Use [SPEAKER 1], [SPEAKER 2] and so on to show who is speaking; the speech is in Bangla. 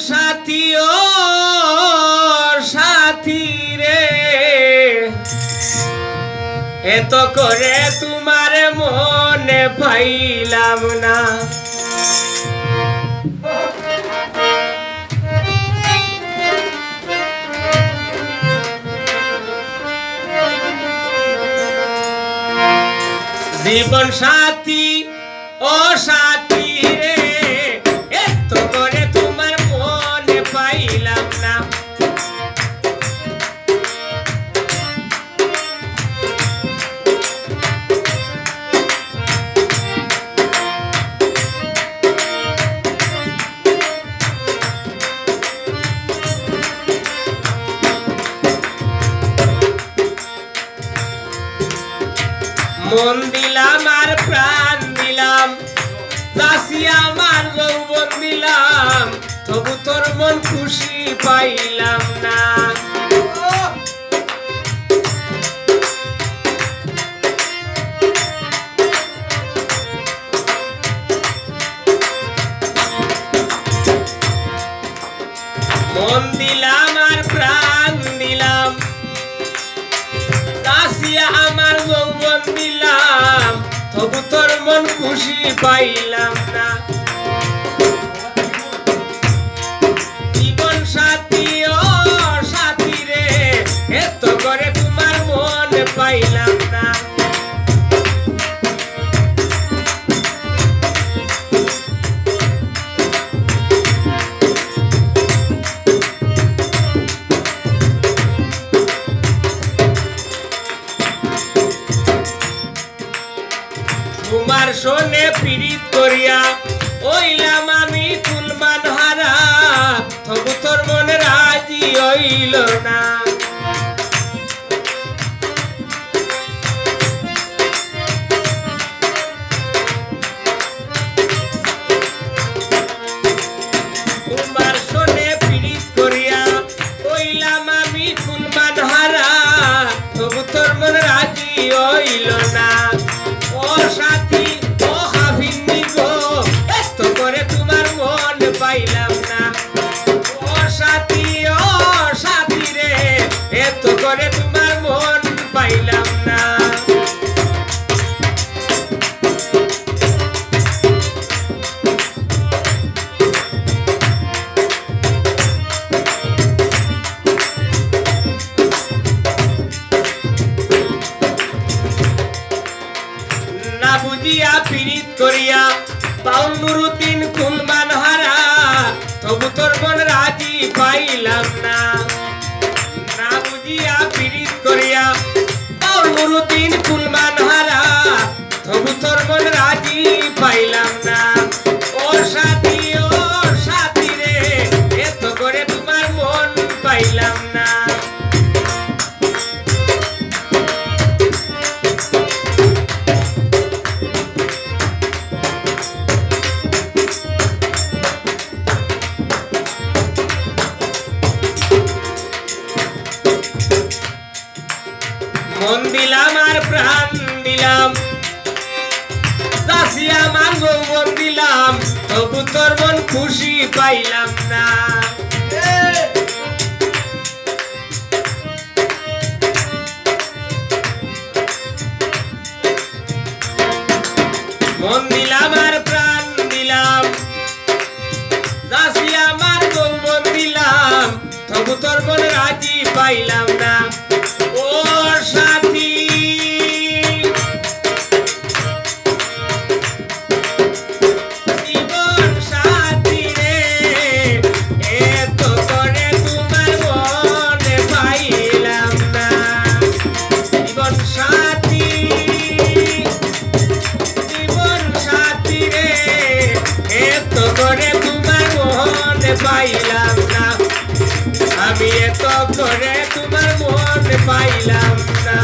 [SPEAKER 1] সাথী ও সাথী রে, এত করে তোমার মনে পাইলাম না। জীবন সাথী ও সাথী রে, এত করে তোমার মনে পাইলাম না। মন দিলাম আর প্রাণ দিলাম, চাষি আমার যৌবন দিলাম, তবু তোর মন খুশি পাইলাম না। মন দিলাম আর প্রাণ দিলাম, চাষি আমার যৌবন দিলাম, তবু তোর মন খুশি পাইলাম না। জীবন সাথী ও সাথী রে, এত করে তোমার মন পাইলাম না। তোমার শোনে পীড়িত করিয়া ওইলাম আমি কুলমান হারা, তবু তোর মনে রাজি হইল না। তোমার শোনে পীড়িত করিয়া ওইলাম আমি কুলমান হারা, তবু তোর মনে রাজি হইল না। ও সাথী ও হাবিন্নি গো, এত করে তোমার মন পাইলাম না। ও সাথী রে, এত করে তোমার মন পাইলাম না। না বুঝিয়া পীড়িত করিয়া পাউল নুরুদ্দিন কুলমান হারা, তবু তোর মন রাজি পাইলাম না। না বুঝিয়া পীড়িত করিয়া পাউল নুরুদ্দিন কুলমান হারা, তবু তোর মন রাজি পাইলাম না। ও সাথী রে, এত করে তোমার মন পাইলাম না। মন দিলাম আর প্রাণ দিলাম, চাষি আমার যৌবন দিলাম, তবু তোর মন খুশি পাইলাম না। মন দিলাম আর প্রাণ দিলাম, চাষি আমার যৌবন দিলাম, তবু তোর মন রাজি পাইলাম না। ও সাথী জীবন সাথী রে, এত করে তোমার মনে পাইলাম না। জীবন সাথী রে, এত করে তোমার মনে পাইলাম না। আমি এত করে তোমার মন পাইলাম না।